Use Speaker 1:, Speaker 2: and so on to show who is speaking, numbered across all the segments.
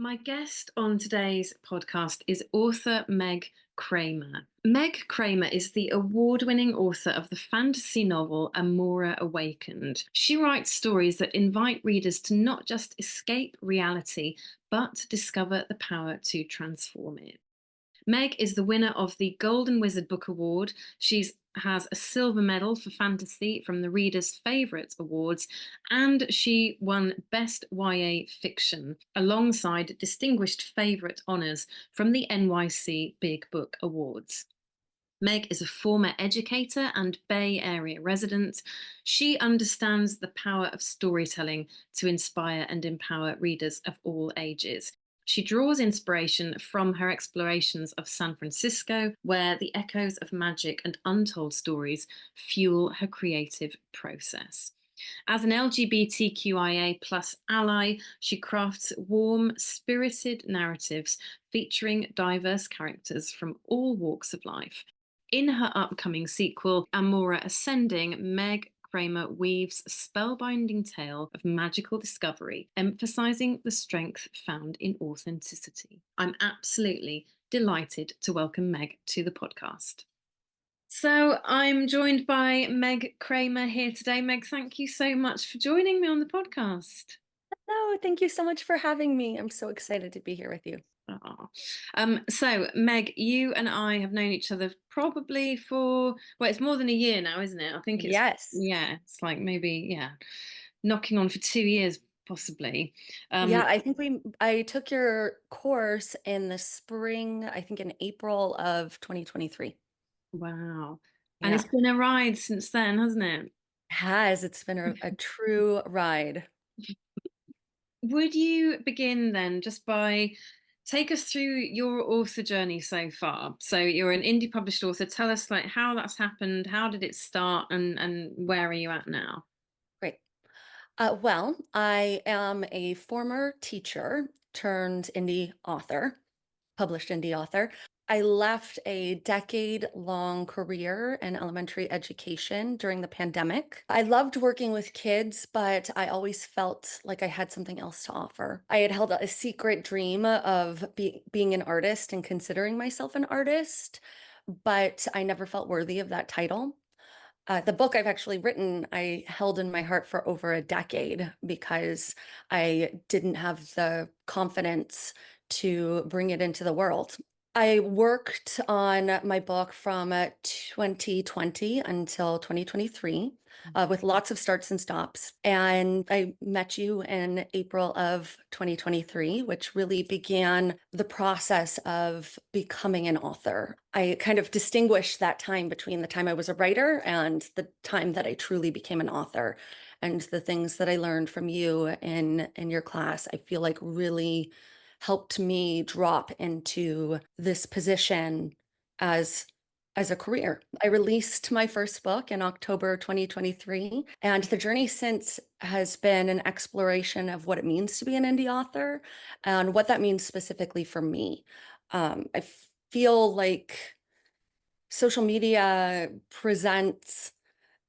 Speaker 1: My guest on today's podcast is author Meg Kramer. Meg Kramer is the award winning author of the fantasy novel Amoura Awakened. She writes stories that invite readers to not just escape reality, but discover the power to transform it. Meg is the winner of the Golden Wizard Book Award. She has a silver medal for fantasy from the Reader's Favourite Awards, and she won Best YA Fiction alongside distinguished favourite honours from the NYC Big Book Awards. Meg is a former educator and Bay Area resident. She understands the power of storytelling to inspire and empower readers of all ages. She draws inspiration from her explorations of San Francisco, where the echoes of magic and untold stories fuel her creative process. As an LGBTQIA plus ally, she crafts warm, spirited narratives featuring diverse characters from all walks of life. In her upcoming sequel, Amoura Ascending, Meg Kramer weaves a spellbinding tale of magical discovery, emphasizing the strength found in authenticity. I'm absolutely delighted to welcome Meg to the podcast. So I'm joined by Meg Kramer here today. Meg, thank you so much for joining me on the podcast.
Speaker 2: Oh, thank you so much for having me. I'm so excited to be here with you.
Speaker 1: Oh. So Meg, you and I have known each other probably for, well, it's more than a year now, isn't it? I think it's,
Speaker 2: Yes.
Speaker 1: yeah, it's like maybe, yeah, knocking on for 2 years possibly. Um,
Speaker 2: Yeah, I took your course in the spring, I think in April of 2023.
Speaker 1: wow. And it's
Speaker 2: Yeah.
Speaker 1: been a ride since then, hasn't it?
Speaker 2: It's been a true ride.
Speaker 1: Would you begin then just by take us through your author journey so far? So you're an indie published author. Tell us like how that's happened, how did it start, and where are you at now?
Speaker 2: Great. Well, I am a former teacher turned indie author. Published indie author. I left a decade-long career in elementary education during the pandemic. I loved working with kids, but I always felt like I had something else to offer. I had held a secret dream of being an artist and considering myself an artist, but I never felt worthy of that title. The book I've actually written, I held in my heart for over a decade because I didn't have the confidence to bring it into the world. I worked on my book from 2020 until 2023 with lots of starts and stops. And I met you in April of 2023, which really began the process of becoming an author. I kind of distinguished that time between the time I was a writer and the time that I truly became an author. And the things that I learned from you in your class, I feel like really helped me drop into this position as as a career. I released my first book in October 2023, and the journey since has been an exploration of what it means to be an indie author and what that means specifically for me. I feel like social media presents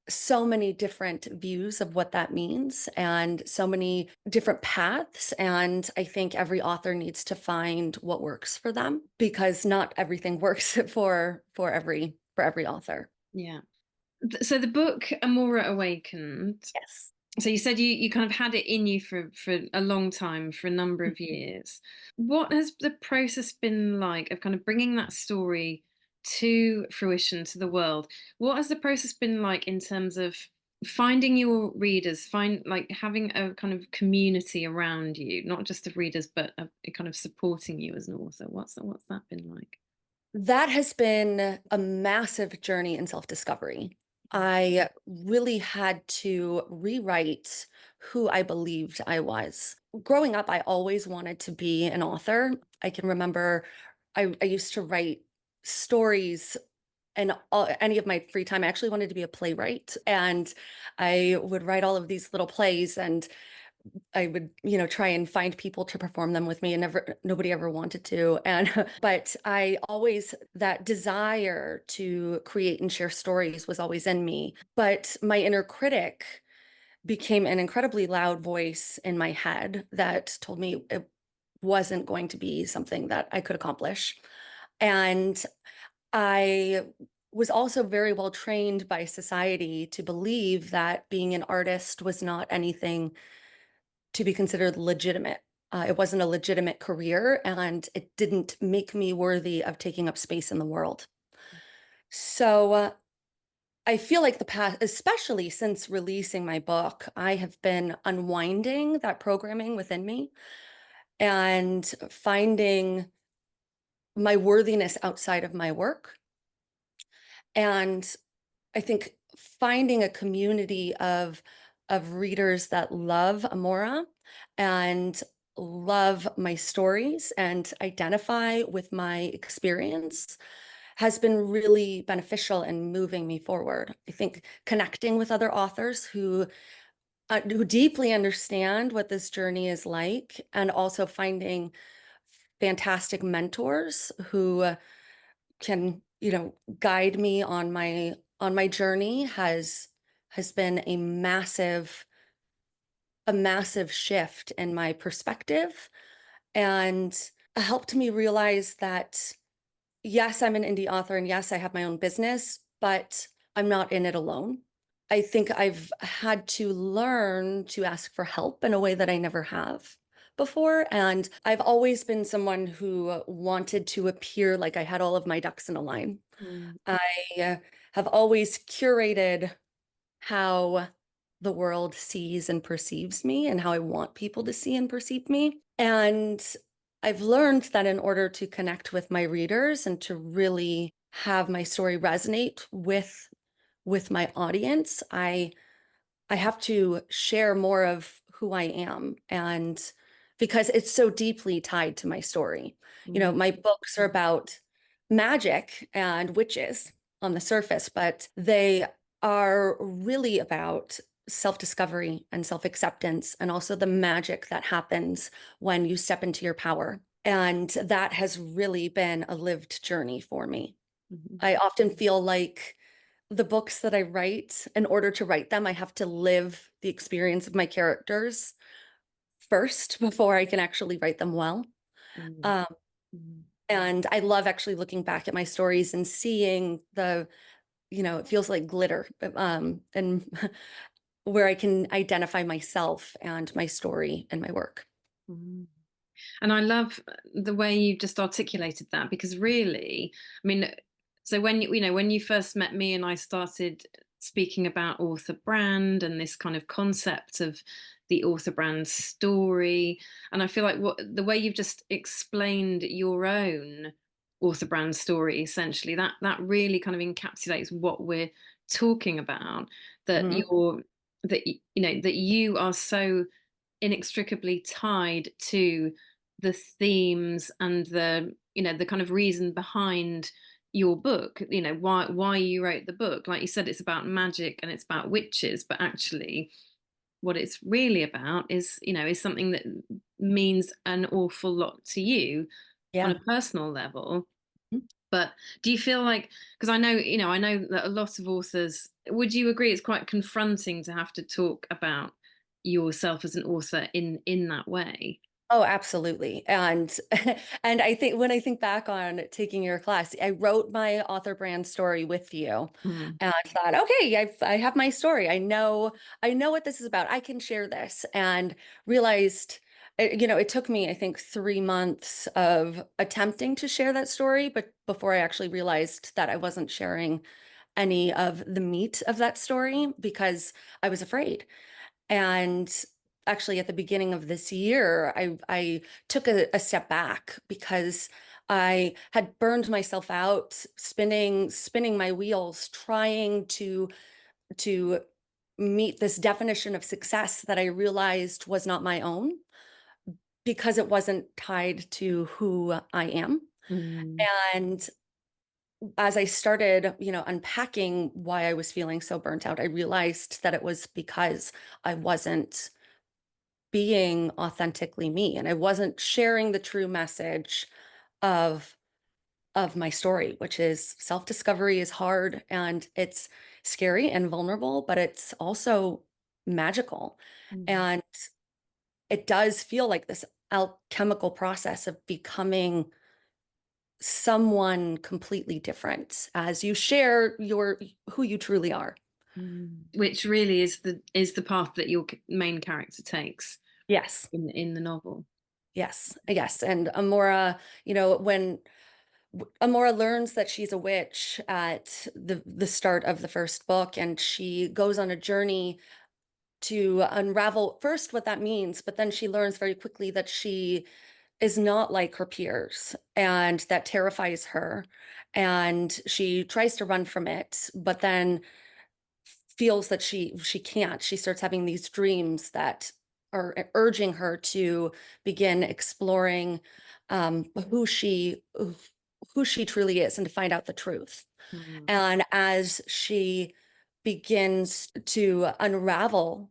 Speaker 2: so many different views of what that means and so many different paths, and I think every author needs to find what works for them because not everything works for every author.
Speaker 1: Yeah. So the book Amoura Awakened.
Speaker 2: Yes.
Speaker 1: So you said you kind of had it in you for a long time, for a number of years. What has the process been like of kind of bringing that story to fruition to the world? What has the process been like in terms of finding your readers, find like having a kind of community around you, not just of readers, but a kind of supporting you as an author? What's that been like?
Speaker 2: That has been a massive journey in self-discovery. I really had to rewrite who I believed I was. Growing up, I always wanted to be an author. I can remember I used to write stories and any of my free time. I actually wanted to be a playwright, and I would write all of these little plays, and I would, try and find people to perform them with me, and nobody ever wanted to. And but I always that desire to create and share stories was always in me. But my inner critic became an incredibly loud voice in my head that told me wasn't going to be something that I could accomplish. And I was also very well trained by society to believe that being an artist was not anything to be considered legitimate. It wasn't a legitimate career, and it didn't make me worthy of taking up space in the world. So I feel like the past, especially since releasing my book, I have been unwinding that programming within me and finding my worthiness outside of my work. And I think finding a community of readers that love Amora and love my stories and identify with my experience has been really beneficial in moving me forward. I think connecting with other authors who deeply understand what this journey is like, and also finding fantastic mentors who can, guide me on my journey has been a massive shift in my perspective and helped me realize that yes, I'm an indie author and yes, I have my own business, but I'm not in it alone. I think I've had to learn to ask for help in a way that I never have before. And I've always been someone who wanted to appear like I had all of my ducks in a line.
Speaker 1: Mm,
Speaker 2: I have always curated how the world sees and perceives me and how I want people to see and perceive me. And I've learned that in order to connect with my readers and to really have my story resonate with my audience, I have to share more of who I am, and because it's so deeply tied to my story.
Speaker 1: mm,
Speaker 2: My books are about magic and witches on the surface, but they are really about self-discovery and self-acceptance and also the magic that happens when you step into your power. And that has really been a lived journey for me.
Speaker 1: mhm,
Speaker 2: I often feel like the books that I write, in order to write them, I have to live the experience of my characters first before I can actually write them well.
Speaker 1: mm,
Speaker 2: Um,
Speaker 1: mm,
Speaker 2: and I love actually looking back at my stories and seeing it feels like glitter, and where I can identify myself and my story and my work.
Speaker 1: mm. And I love the way you just articulated that because really, I mean, so when when you first met me and I started speaking about author brand and this kind of concept of the author brand story, and I feel like what the way you've just explained your own author brand story, essentially, that really kind of encapsulates what we're talking about. That
Speaker 2: Mhm.
Speaker 1: that you are so inextricably tied to the themes and the kind of reason behind your book, why you wrote the book. Like you said, it's about magic and it's about witches, but actually what it's really about is something that means an awful lot to you on
Speaker 2: Yeah.
Speaker 1: a personal level.
Speaker 2: Mhm.
Speaker 1: But do you feel like, because I know that a lot of authors, would you agree it's quite confronting to have to talk about yourself as an author in that way?
Speaker 2: Oh, absolutely. And and I think when I think back on taking your class, I wrote my author brand story with you.
Speaker 1: Mm,
Speaker 2: And I thought, okay, I have my story. I know what this is about. I can share this. And realized it took me, I think, 3 months of attempting to share that story, but before I actually realized that I wasn't sharing any of the meat of that story because I was afraid. And actually, at the beginning of this year, I took a step back because I had burned myself out spinning my wheels, trying to meet this definition of success that I realized was not my own because it wasn't tied to who I am.
Speaker 1: mm,
Speaker 2: And as I started, unpacking why I was feeling so burnt out, I realized that it was because I wasn't being authentically me and I wasn't sharing the true message of my story, which is self-discovery is hard and it's scary and vulnerable, but it's also magical.
Speaker 1: mm,
Speaker 2: And it does feel like this alchemical process of becoming someone completely different as you share your who you truly are.
Speaker 1: Which really is the path that your main character takes
Speaker 2: Yes.
Speaker 1: in the novel.
Speaker 2: Yes. Yes. And Amora, when Amora learns that she's a witch at the start of the first book, and she goes on a journey to unravel first what that means, but then she learns very quickly that she is not like her peers, and that terrifies her. And she tries to run from it, but then feels that she can't. She starts having these dreams that are urging her to begin exploring who she truly is, and to find out the truth.
Speaker 1: Mm.
Speaker 2: And as she begins to unravel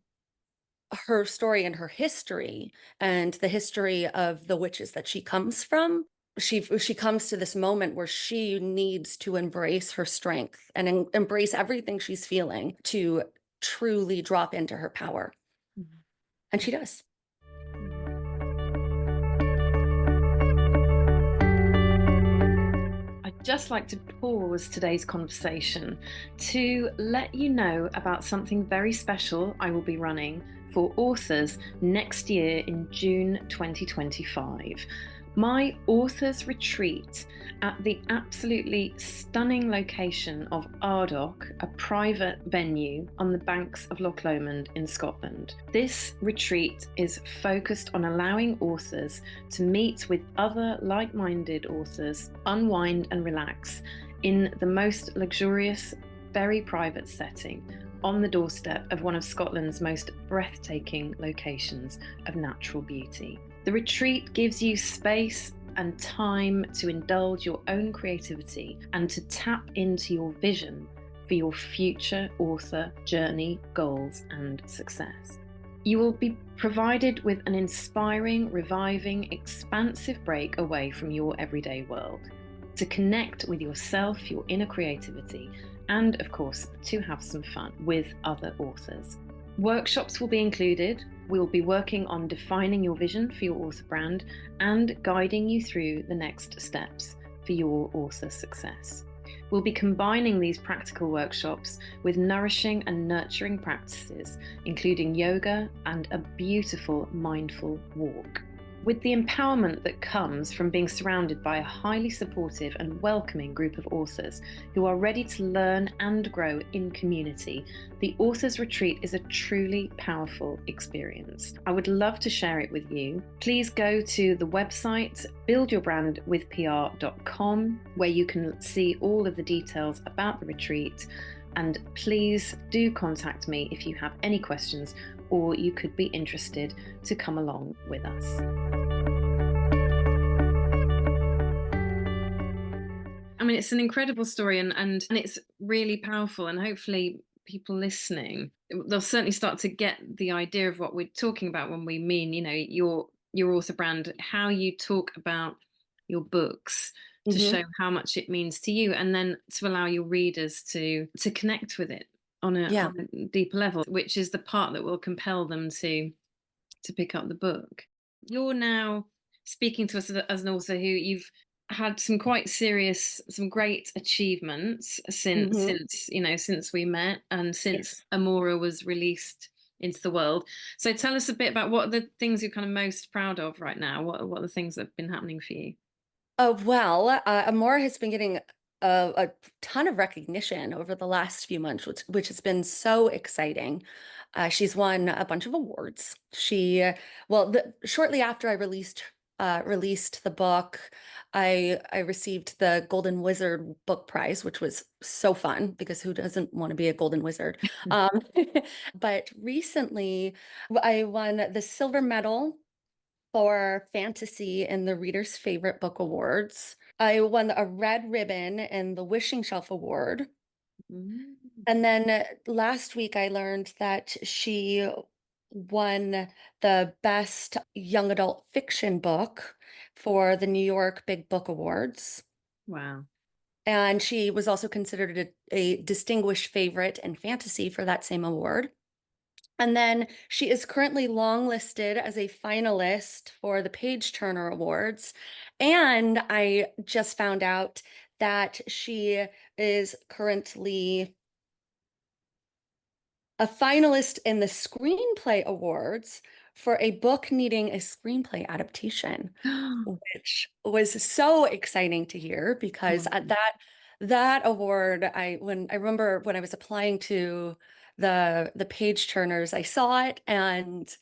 Speaker 2: her story and her history, and the history of the witches that she comes from, she comes to this moment where she needs to embrace her strength and embrace everything she's feeling to truly drop into her power.
Speaker 1: Mhm.
Speaker 2: And she does.
Speaker 1: I'd just like to pause today's conversation to let you know about something very special I will be running for authors next year in June 2025. My authors retreat at the absolutely stunning location of Arddoch, a private venue on the banks of Loch Lomond in Scotland. This retreat is focused on allowing authors to meet with other like-minded authors, unwind and relax in the most luxurious, very private setting on the doorstep of one of Scotland's most breathtaking locations of natural beauty. The retreat gives you space and time to indulge your own creativity and to tap into your vision for your future author journey, goals, and success. You will be provided with an inspiring, reviving, expansive break away from your everyday world to connect with yourself, your inner creativity, and of course, to have some fun with other authors. Workshops will be included. We'll be working on defining your vision for your author brand and guiding you through the next steps for your author success. We'll be combining these practical workshops with nourishing and nurturing practices, including yoga and a beautiful mindful walk. With the empowerment that comes from being surrounded by a highly supportive and welcoming group of authors who are ready to learn and grow in community, the Authors Retreat is a truly powerful experience. I would love to share it with you. Please go to the website buildyourbrandwithpr.com, where you can see all of the details about the retreat. And please do contact me if you have any questions, or you could be interested to come along with us. I mean, it's an incredible story, and it's really powerful, and hopefully people listening, they'll certainly start to get the idea of what we're talking about when we mean, your author brand, how you talk about your books to
Speaker 2: Hmm.
Speaker 1: show how much it means to you, and then to allow your readers to connect with it on
Speaker 2: Yeah.
Speaker 1: a deeper level, which is the part that will compel them to pick up the book. You're now speaking to us as an author who you've had some great achievements since
Speaker 2: Hmm.
Speaker 1: since we met and since
Speaker 2: Yes.
Speaker 1: Amoura was released into the world. So tell us a bit about what are the things you're kind of most proud of right now. What are the things that have been happening for you?
Speaker 2: Amora has been getting a ton of recognition over the last few months, which has been so exciting. She's won a bunch of awards. Shortly after I released the book, I received the Golden Wizard Book Prize, which was so fun because who doesn't want to be a Golden Wizard? Um, but recently, I won the silver medal for fantasy in the Reader's Favorite Book Awards. I won a red ribbon in the Wishing Shelf Award.
Speaker 1: Mm.
Speaker 2: And then last week I learned that she won the best young adult fiction book for the New York Big Book Awards.
Speaker 1: Wow.
Speaker 2: And she was also considered a distinguished favorite in fantasy for that same award. And then she is currently longlisted as a finalist for the Page Turner Awards. And I just found out that she is currently a finalist in the Screenplay Awards for a book needing a screenplay adaptation, which was so exciting to hear because
Speaker 1: Oh,
Speaker 2: at that award, I remember when I was applying to the page turners, I saw it and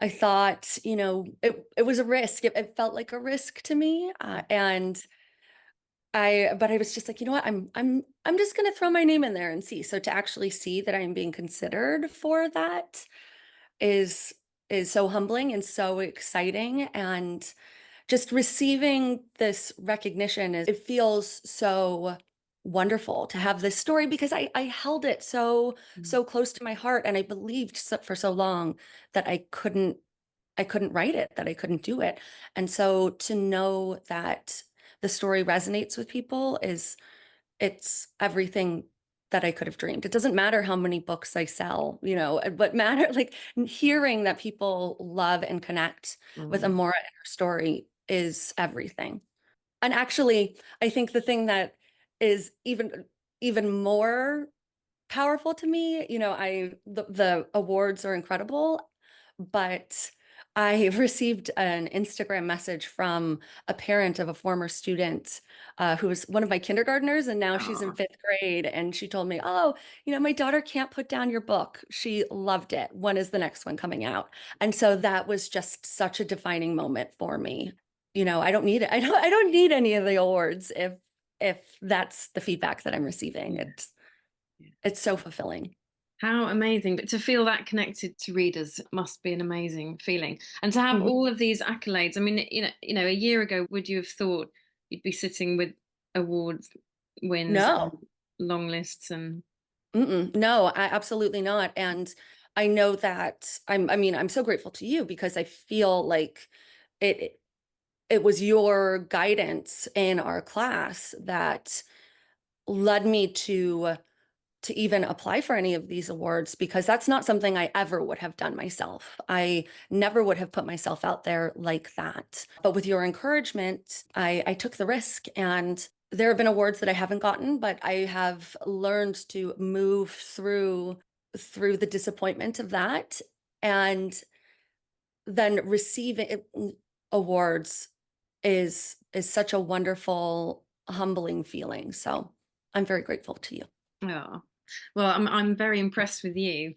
Speaker 2: I thought, it was a risk. It felt like a risk to me, and but I was just like, you know what, I'm just gonna throw my name in there and see. So to actually see that I'm being considered for that is is so humbling and so exciting, and just receiving this recognition is it feels so wonderful to have this story because I held it so close to my heart, and I believed for so long that I couldn't write it, that I couldn't do it. And so to know that the story resonates with people it's everything that I could have dreamed. It doesn't matter how many books I sell, what matter like hearing that people love and connect with
Speaker 1: oh,
Speaker 2: Amora and her story is everything. And actually, I think the thing that is even more powerful to me. The awards are incredible, but I received an Instagram message from a parent of a former student who was one of my kindergartners, and now she's in
Speaker 1: oh,
Speaker 2: fifth grade. And she told me, "Oh, my daughter can't put down your book. She loved it. When is the next one coming out?" And so that was just such a defining moment for me. I don't need it. I don't need any of the awards if that's the feedback that I'm receiving.
Speaker 1: yeah, yeah.
Speaker 2: It's so fulfilling.
Speaker 1: How amazing. But to feel that connected to readers must be an amazing feeling. And to have
Speaker 2: Mhm.
Speaker 1: all of these accolades. I mean, a year ago, would you have thought you'd be sitting with award wins and
Speaker 2: No,
Speaker 1: long lists and
Speaker 2: no, absolutely not. And I know that I mean, I'm so grateful to you because I feel like it it was your guidance in our class that led me to even apply for any of these awards because that's not something I ever would have done myself. I never would have put myself out there like that. But with your encouragement, I took the risk, and there have been awards that I haven't gotten, but I have learned to move through the disappointment of that, and then receiving awards is such a wonderful, humbling feeling. So I'm very grateful to you.
Speaker 1: oh. Well, I'm very impressed with you.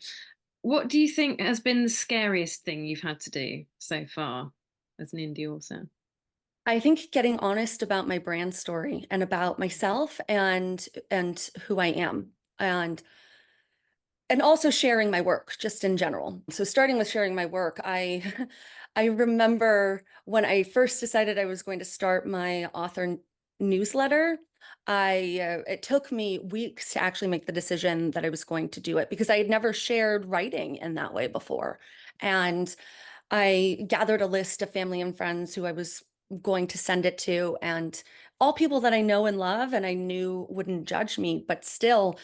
Speaker 1: What do you think has been the scariest thing you've had to do so far as an indie author?
Speaker 2: I think getting honest about my brand story and about myself and who I am and also sharing my work just in general. So starting with sharing my work, I I remember when I first decided I was going to start my newsletter, I it took me weeks to actually make the decision that I was going to do it because I had never shared writing in that way before. And I gathered a list of family and friends who I was going to send it to, and all people that I know and love and I knew wouldn't judge me, but still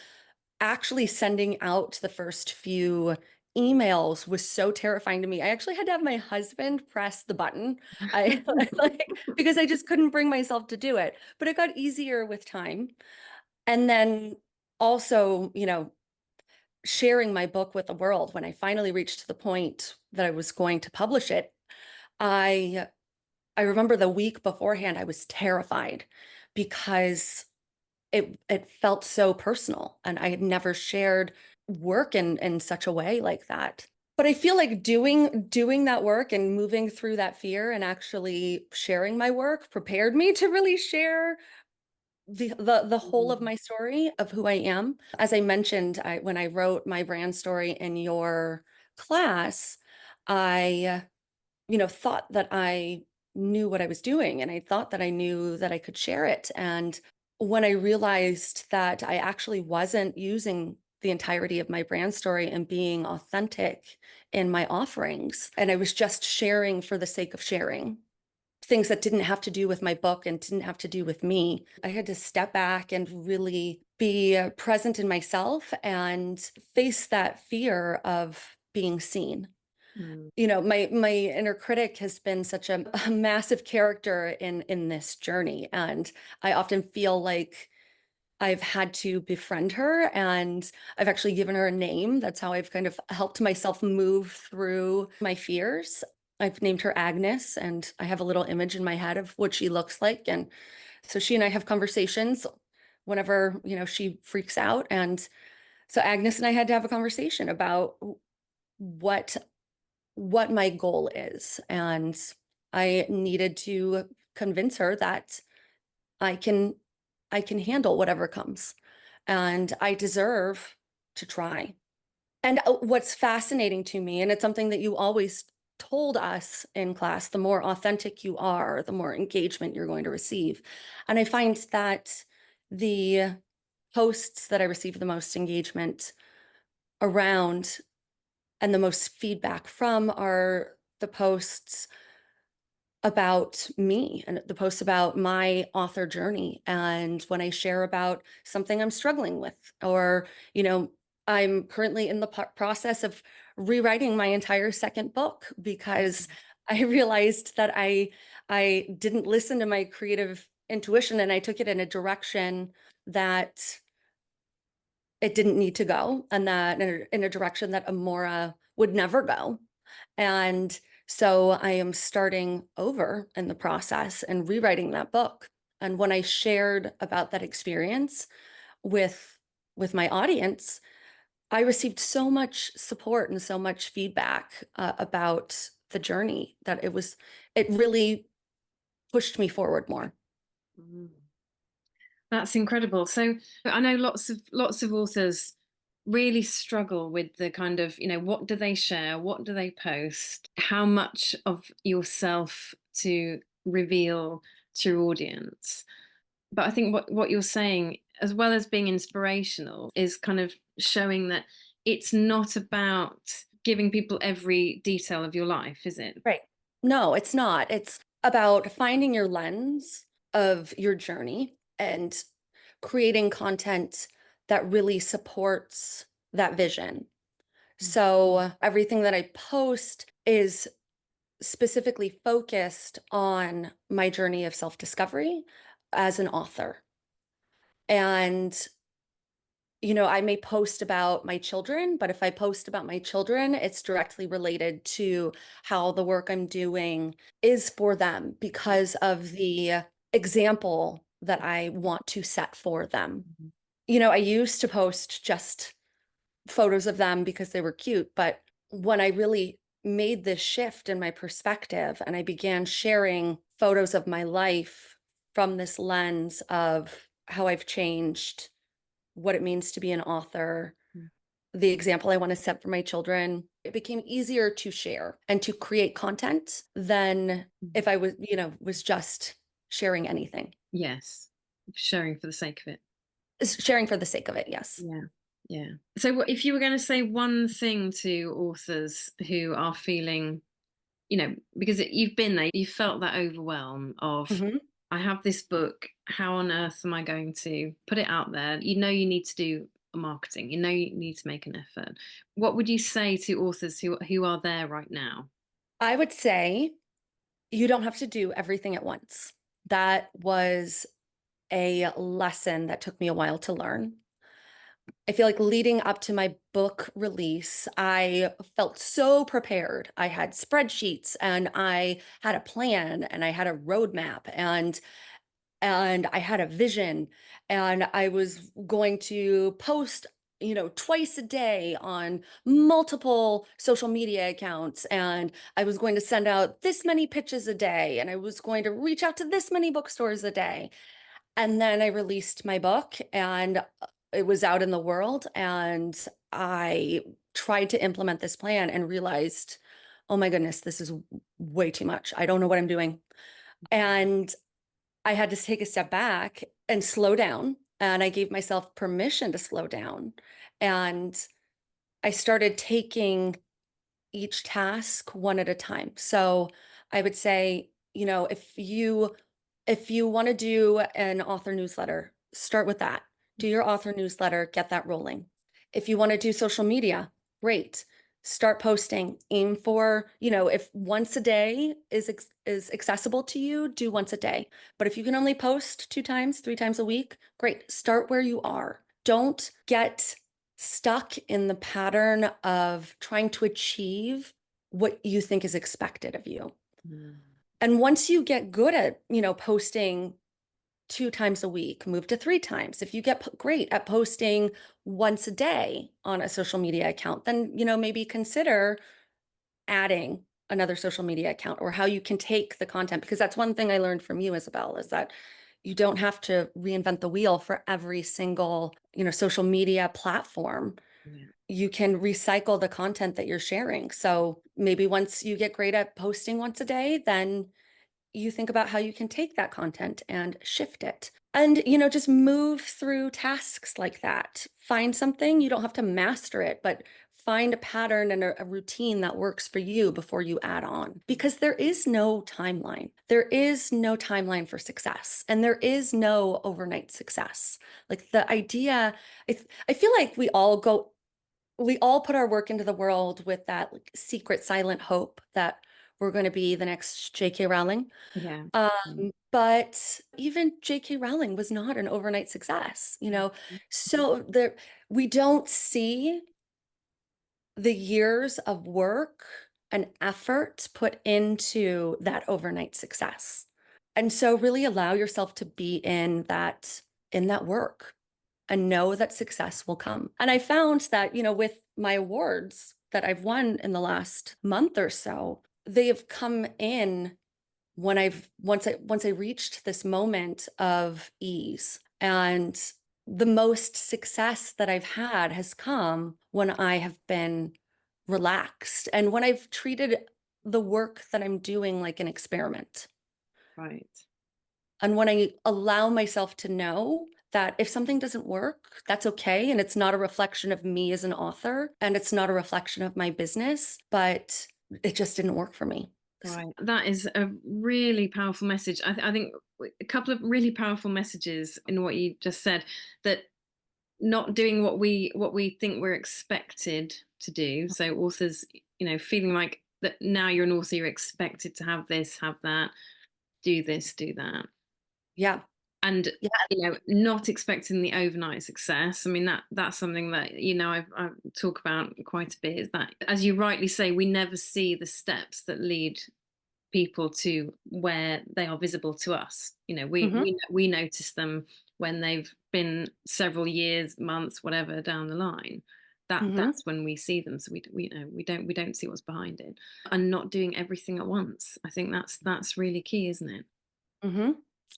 Speaker 2: actually sending out the first few emails was so terrifying to me. I actually had to have my husband press the button. I like because I just couldn't bring myself to do it. But it got easier with time. And then also, sharing my book with the world when I finally reached the point that I was going to publish it, I I remember the week beforehand I was terrified because it felt so personal, and I had never shared work in such a way like that. But I feel like doing that work and moving through that fear and actually sharing my work prepared me to really share the whole of
Speaker 1: Mm.
Speaker 2: my story of who I am. As I mentioned, when I wrote my brand story in your class, I thought that I knew what I was doing, and I thought that I knew that I could share it. And when I realized that I actually wasn't using the entirety of my brand story and being authentic in my offerings, and I was just sharing for the sake of sharing things that didn't have to do with my book and didn't have to do with me, I had to step back and really be present in myself and face that fear of being seen.
Speaker 1: Mm.
Speaker 2: My inner critic has been such a massive character in this journey, and I often feel like I've had to befriend her, and I've actually given her a name. That's how I've kind of helped myself move through my fears. I've named her Agnes, and I have a little image in my head of what she looks like. And so she and I have conversations whenever, she freaks out. And so Agnes and I had to have a conversation about what what my goal is. And I needed to convince her that I can I can handle whatever comes, and I deserve to try. And what's fascinating to me, and it's something that you always told us in class, the more authentic you are, the more engagement you're going to receive. And I find that the posts that I receive the most engagement around and the most feedback from are the posts about me and the posts about my author journey. And when I share about something I'm struggling with, or, I'm currently in the process of rewriting my entire second book because I realized that I didn't listen to my creative intuition, and I took it in a direction that it didn't need to go, and that in a direction that Amora would never go. And so I am starting over in the process and rewriting that book. And when I shared about that experience with my audience, I received so much support and so much feedback about the journey that it really pushed me forward more.
Speaker 1: Mm. That's incredible. So I know lots of authors really struggle with the kind of, what do they share? What do they post? How much of yourself to reveal to your audience? But I think what you're saying, as well as being inspirational, is kind of showing that it's not about giving people every detail of your life, is it?
Speaker 2: Right. No, it's not. It's about finding your lens of your journey and creating content that really supports that vision.
Speaker 1: Mm.
Speaker 2: So everything that I post is specifically focused on my journey of self-discovery as an author. And I may post about my children, but if I post about my children, it's directly related to how the work I'm doing is for them because of the example that I want to set for them.
Speaker 1: Mhm.
Speaker 2: I used to post just photos of them because they were cute, but when I really made this shift in my perspective and I began sharing photos of my life from this lens of how I've changed, what it means to be an author,
Speaker 1: Mm.
Speaker 2: the example I want to set for my children, it became easier to share and to create content than
Speaker 1: Mm.
Speaker 2: if I was just sharing anything.
Speaker 1: Yes. Sharing for the sake of it.
Speaker 2: Sharing for the sake of it, yes.
Speaker 1: Yeah. Yeah. So if you were going to say one thing to authors who are feeling, because you've been there, you felt that overwhelm of,
Speaker 2: Mhm.
Speaker 1: I have this book, how on earth am I going to put it out there? You need to do marketing, you need to make an effort. What would you say to authors who are there right now?
Speaker 2: I would say you don't have to do everything at once. That was a lesson that took me a while to learn. I feel like leading up to my book release, I felt so prepared. I had spreadsheets and I had a plan and I had a roadmap and I had a vision, and I was going to post, twice a day on multiple social media accounts, and I was going to send out this many pitches a day, and I was going to reach out to this many bookstores a day. And then I released my book, and it was out in the world, and I tried to implement this plan and realized, oh my goodness, this is way too much. I don't know what I'm doing. And I had to take a step back and slow down, and I gave myself permission to slow down. And I started taking each task one at a time. So I would say, if you want to do an author newsletter, start with that. Do your author newsletter, get that rolling. If you want to do social media, great. Start posting. Aim for, if once a day is accessible to you, do once a day. But if you can only post 2 times, 3 times a week, great. Start where you are. Don't get stuck in the pattern of trying to achieve what you think is expected of you.
Speaker 1: Mm.
Speaker 2: And once you get good at, posting 2 times a week, move to 3 times. If you get great at posting once a day on a social media account, then, maybe consider adding another social media account, or how you can take the content. Because that's one thing I learned from you, Isabel, is that you don't have to reinvent the wheel for every single, social media platform.
Speaker 1: Yeah.
Speaker 2: You can recycle the content that you're sharing. So maybe once you get great at posting once a day, then you think about how you can take that content and shift it. And, just move through tasks like that. Find something, you don't have to master it, but find a pattern and a routine that works for you before you add on. Because there is no timeline. There is no timeline for success, and there is no overnight success. Like the idea, I feel like we all put our work into the world with that like secret silent hope that we're going to be the next J.K. Rowling.
Speaker 1: Yeah.
Speaker 2: But even J.K. Rowling was not an overnight success.
Speaker 1: Mhm.
Speaker 2: So we don't see the years of work and effort put into that overnight success. And so really allow yourself to be in that work, and know that success will come. And I found that, with my awards that I've won in the last month or so, they have come in when once I reached this moment of ease. And the most success that I've had has come when I have been relaxed, and when I've treated the work that I'm doing like an experiment.
Speaker 1: Right.
Speaker 2: And when I allow myself to know that if something doesn't work, that's okay. And it's not a reflection of me as an author, and it's not a reflection of my business, but it just didn't work for me.
Speaker 1: Right. That is a really powerful message. I think a couple of really powerful messages in what you just said, that not doing what we think we're expected to do. So authors, feeling like that now you're an author, you're expected to have this, have that, do this, do that.
Speaker 2: Yeah.
Speaker 1: And
Speaker 2: Yeah.
Speaker 1: not expecting the overnight success. I mean, that's something that I talk about quite a bit, is that, as you rightly say, we never see the steps that lead people to where they are visible to us.
Speaker 2: Hmm.
Speaker 1: We notice them when they've been several years, months, whatever down the line.
Speaker 2: Hmm.
Speaker 1: That's when we see them. So we don't see what's behind it, and not doing everything at once. I think that's really key, isn't it?
Speaker 2: Hmm.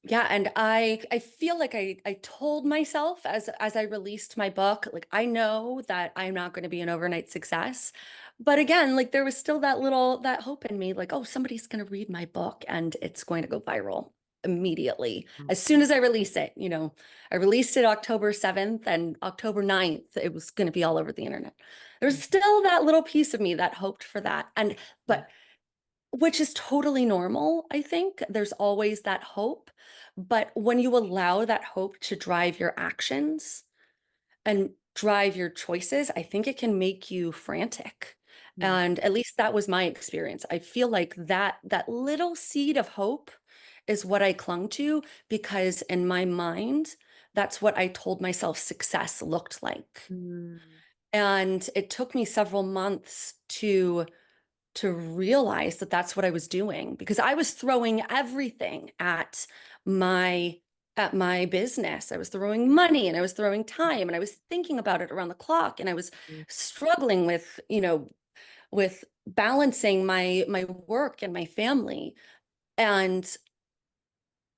Speaker 2: Yeah, and I feel like I told myself as I released my book, like I know that I'm not going to be an overnight success. But again, like there was still that hope in me, like, oh, somebody's going to read my book and it's going to go viral immediately as soon as I release it. I released it October 7th, and October 9th, it was going to be all over the internet. There's still that little piece of me that hoped for that. And but which is totally normal, I think. There's always that hope. But when you allow that hope to drive your actions and drive your choices, I think it can make you frantic.
Speaker 1: Yeah.
Speaker 2: And at least that was my experience. I feel like that little seed of hope is what I clung to, because in my mind, that's what I told myself success looked like.
Speaker 1: Mm.
Speaker 2: And it took me several months to realize that that's what I was doing, because I was throwing everything at my business. I was throwing money, and I was throwing time, and I was thinking about it around the clock, and I was
Speaker 1: Mm.
Speaker 2: struggling with balancing my work and my family. And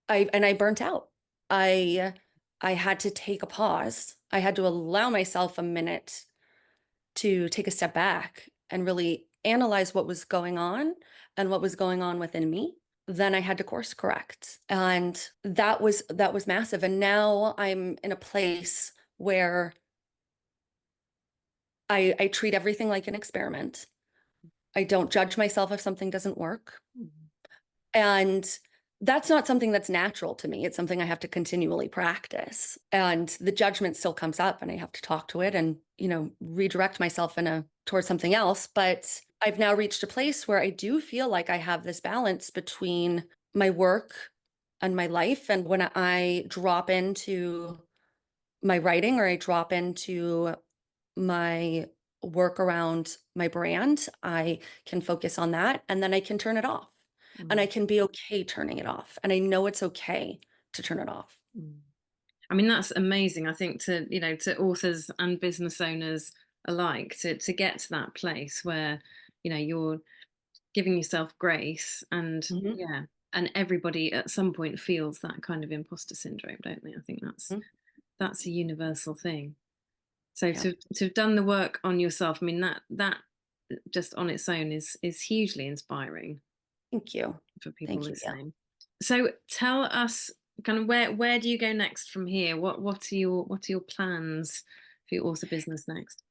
Speaker 2: I burnt out. I I had to take a pause. I had to allow myself a minute to take a step back and really analyze what was going on and what was going on within me. Then I had to course correct. And that was massive. And now I'm in a place where I treat everything like an experiment. I don't judge myself if something doesn't work.
Speaker 1: Mm.
Speaker 2: And that's not something that's natural to me. It's something I have to continually practice. And the judgment still comes up and I have to talk to it and, redirect myself towards something else. But I've now reached a place where I do feel like I have this balance between my work and my life. And when I drop into my writing or I drop into my work around my brand, I can focus on that and then I can turn it off. And I
Speaker 1: Mm,
Speaker 2: can be okay turning it off. And I know it's okay to turn it off.
Speaker 1: mm. I mean, that's amazing. I think to authors and business owners alike, to get to that place where, you're giving yourself grace, and
Speaker 2: Mhm,
Speaker 1: yeah, and everybody at some point feels that kind of imposter syndrome, don't they? I think that's
Speaker 2: mhm.
Speaker 1: that's a universal thing. So
Speaker 2: Yeah.
Speaker 1: to have done the work on yourself, I mean, that just on its own is hugely inspiring
Speaker 2: Thank you.
Speaker 1: for people
Speaker 2: Thank you. Yeah.
Speaker 1: listening. So tell us kind of where do you go next from here? What are your plans for your author business next?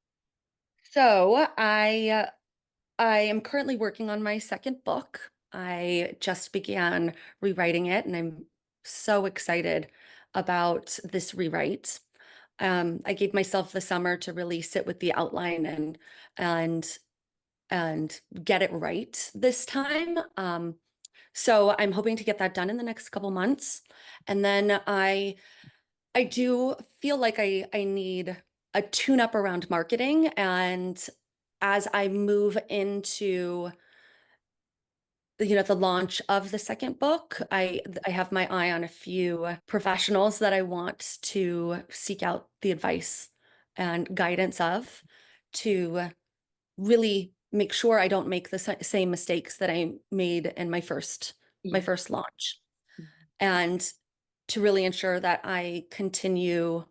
Speaker 2: So I am currently working on my second book. I just began rewriting it and I'm so excited about this rewrite. I gave myself the summer to release it with the outline and and get it right this time. So I'm hoping to get that done in the next couple months. And then I do feel like I need a tune up around marketing. And as I move into the launch of the second book, I have my eye on a few professionals that I want to seek out the advice and guidance of to really make sure I don't make the same mistakes that I made in my
Speaker 1: Yeah.
Speaker 2: first launch,
Speaker 1: Mhm.
Speaker 2: and to really ensure that I continue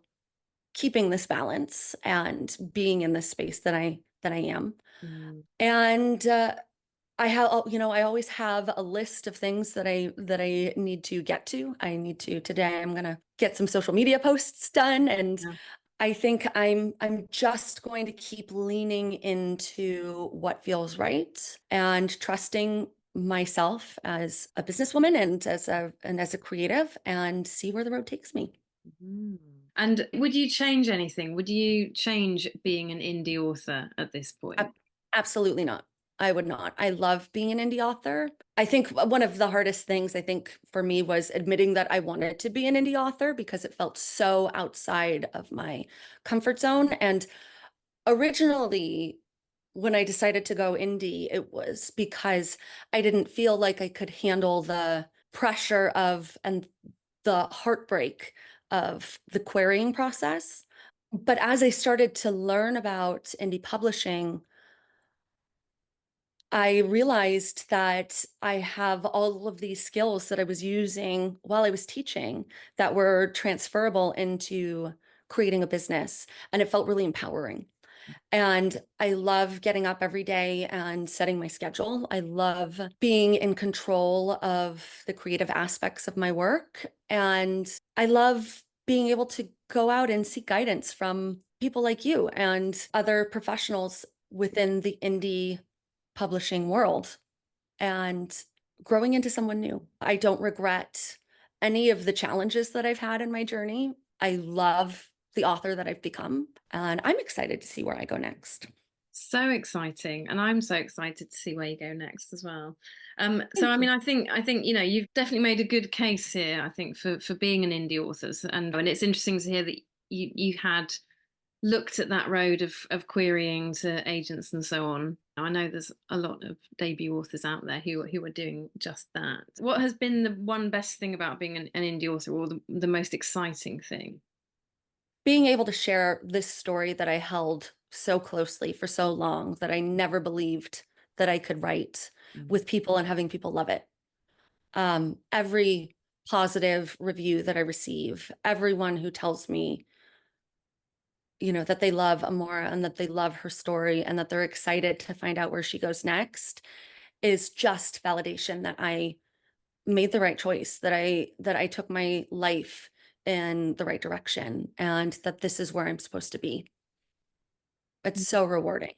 Speaker 2: keeping this balance and being in this space that I am.
Speaker 1: Mm,
Speaker 2: And I always have a list of things that I need to get to. I need to today I'm going to get some social media posts done, and
Speaker 1: yeah.
Speaker 2: I think I'm just going to keep leaning into what feels right and trusting myself as a businesswoman and as a creative and see where the road takes me.
Speaker 1: Mhm. And would you change anything? Would you change being an indie author at this point?
Speaker 2: Ab- Absolutely not. I would not. I love being an indie author. I think one of the hardest things I think for me was admitting that I wanted to be an indie author because it felt so outside of my comfort zone. And originally, when I decided to go indie, it was because I didn't feel like I could handle the pressure of and the heartbreak of the querying process. But as I started to learn about indie publishing, I realized that I have all of these skills that I was using while I was teaching that were transferable into creating a business. And it felt really empowering. And I love getting up every day and setting my schedule. I love being in control of the creative aspects of my work. And I love being able to go out and seek guidance from people like you and other professionals within the indie publishing world and growing into someone new. I don't regret any of the challenges that I've had in my journey. I love the author that I've become, and I'm excited to see where I go next.
Speaker 1: So exciting, and I'm so excited to see where you go next as well. So I
Speaker 2: Thank
Speaker 1: mean,
Speaker 2: you.
Speaker 1: I think you've definitely made a good case here. I think for being an indie author, and it's interesting to hear that you had looked at that road of querying to agents and so on. I know there's a lot of debut authors out there who are doing just that. What has been the one best thing about being an indie author, or the most exciting thing?
Speaker 2: Being able to share this story that I held so closely for so long that I never believed that I could write
Speaker 1: Mm.
Speaker 2: with people and having people love it. Every positive review that I receive, everyone who tells me that they love Amora and that they love her story and that they're excited to find out where she goes next is just validation that I made the right choice, that I took my life in the right direction and that this is where I'm supposed to be. It's so rewarding.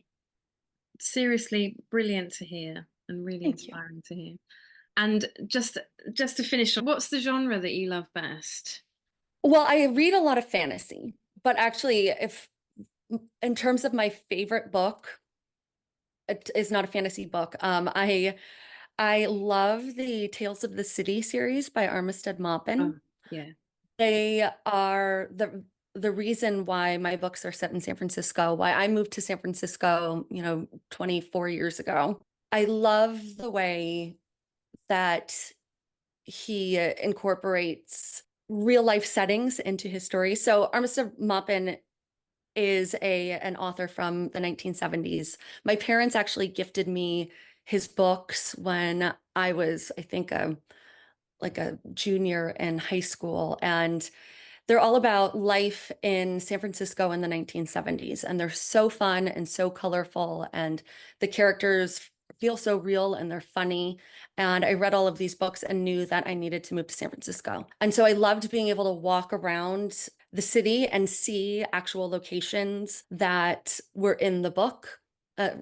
Speaker 1: Seriously brilliant to hear and really
Speaker 2: Thank you.
Speaker 1: inspiring to hear. And just to finish, what's the genre that you love best?
Speaker 2: Well, I read a lot of fantasy, but actually, if in terms of my favorite book, it is not a fantasy book. I love the Tales of the City series by Armistead
Speaker 1: Oh,
Speaker 2: Maupin.
Speaker 1: yeah.
Speaker 2: They are the reason why my books are set in San Francisco, why I moved to San Francisco, 24 years ago. I love the way that he incorporates real life settings into his story. So Armistead Maupin is an author from the 1970s. My parents actually gifted me his books when I was, I think, like a junior in high school, and they're all about life in San Francisco in the 1970s, and they're so fun and so colorful, and the characters feel so real and they're funny. And I read all of these books and knew that I needed to move to San Francisco. And so I loved being able to walk around the city and see actual locations that were in the book,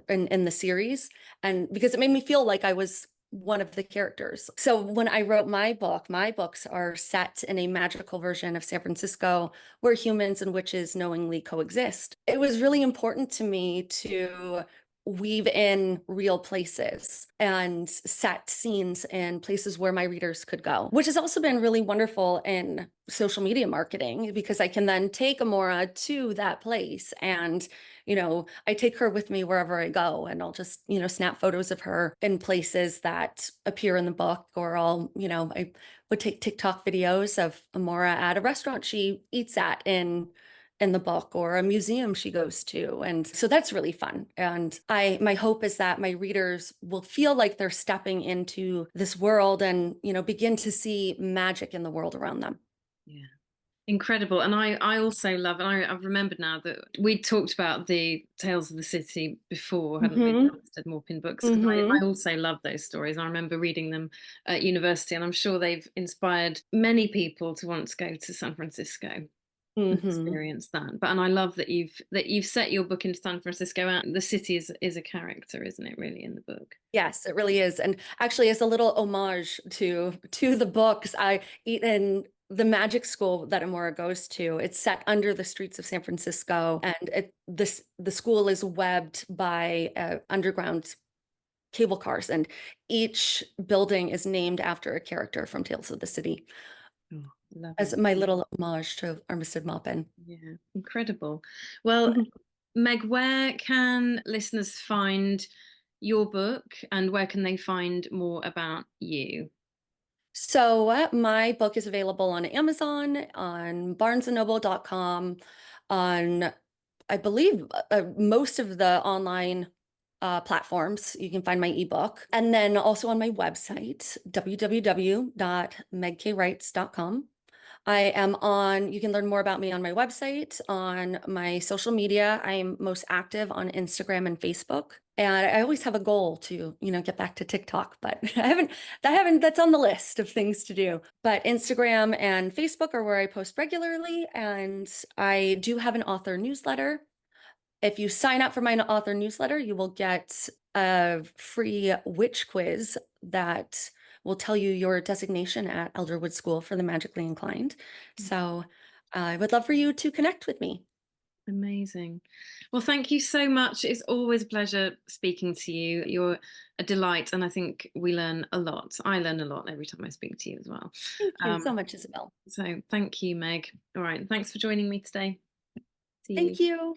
Speaker 2: in the series, and because it made me feel like I was one of the characters. So when I wrote my book, my books are set in a magical version of San Francisco where humans and witches knowingly coexist. It was really important to me to weave in real places and set scenes in places where my readers could go, which has also been really wonderful in social media marketing because I can then take Amora to that place and I take her with me wherever I go, and I'll just, snap photos of her in places that appear in the book, or I would take TikTok videos of Amora at a restaurant she eats at in the book, or a museum she goes to. And so that's really fun. And my hope is that my readers will feel like they're stepping into this world and, begin to see magic in the world around them.
Speaker 1: Yeah. Incredible. And I also love, and I've remembered now that we talked about the Tales of the City before, hadn't we? The
Speaker 2: Mm-hmm.
Speaker 1: Armistead Maupin books, because
Speaker 2: Mm-hmm.
Speaker 1: I also love those stories. I remember reading them at university, and I'm sure they've inspired many people to want to go to San Francisco and
Speaker 2: Mm-hmm.
Speaker 1: experience that. But and I love that you've set your book in San Francisco out. The city is a character, isn't it, really, in the book?
Speaker 2: Yes, it really is. And actually, as a little homage to the books, I eat in the magic school that Amora goes to. It's set under the streets of San Francisco, and the school is webbed by underground cable cars, and each building is named after a character from Tales of the City,
Speaker 1: Oh,
Speaker 2: as
Speaker 1: lovely.
Speaker 2: my little homage to Armistead Maupin.
Speaker 1: Yeah, incredible. Well, Meg, where can listeners find your book and where can they find more about you?
Speaker 2: So my book is available on Amazon, on barnesandnoble.com, on I believe most of the online platforms. You can find my ebook, and then also on my website, www.megkwrites.com. You can learn more about me on my website, on my social media. I'm most active on Instagram and Facebook. And I always have a goal to, get back to TikTok, but that's on the list of things to do. But Instagram and Facebook are where I post regularly. And I do have an author newsletter. If you sign up for my author newsletter, you will get a free witch quiz that will tell you your designation at Elderwood School for the Magically Inclined. So I would love for you to connect with me.
Speaker 1: Amazing. Well, thank you so much. It's always a pleasure speaking to you. You're a delight, and I think we learn a lot. I learn a lot every time I speak to you as well.
Speaker 2: Thank you so
Speaker 1: Um,
Speaker 2: much, Isabel.
Speaker 1: so thank you, Meg. All right. Thanks for joining me today. See you.
Speaker 2: Thank you.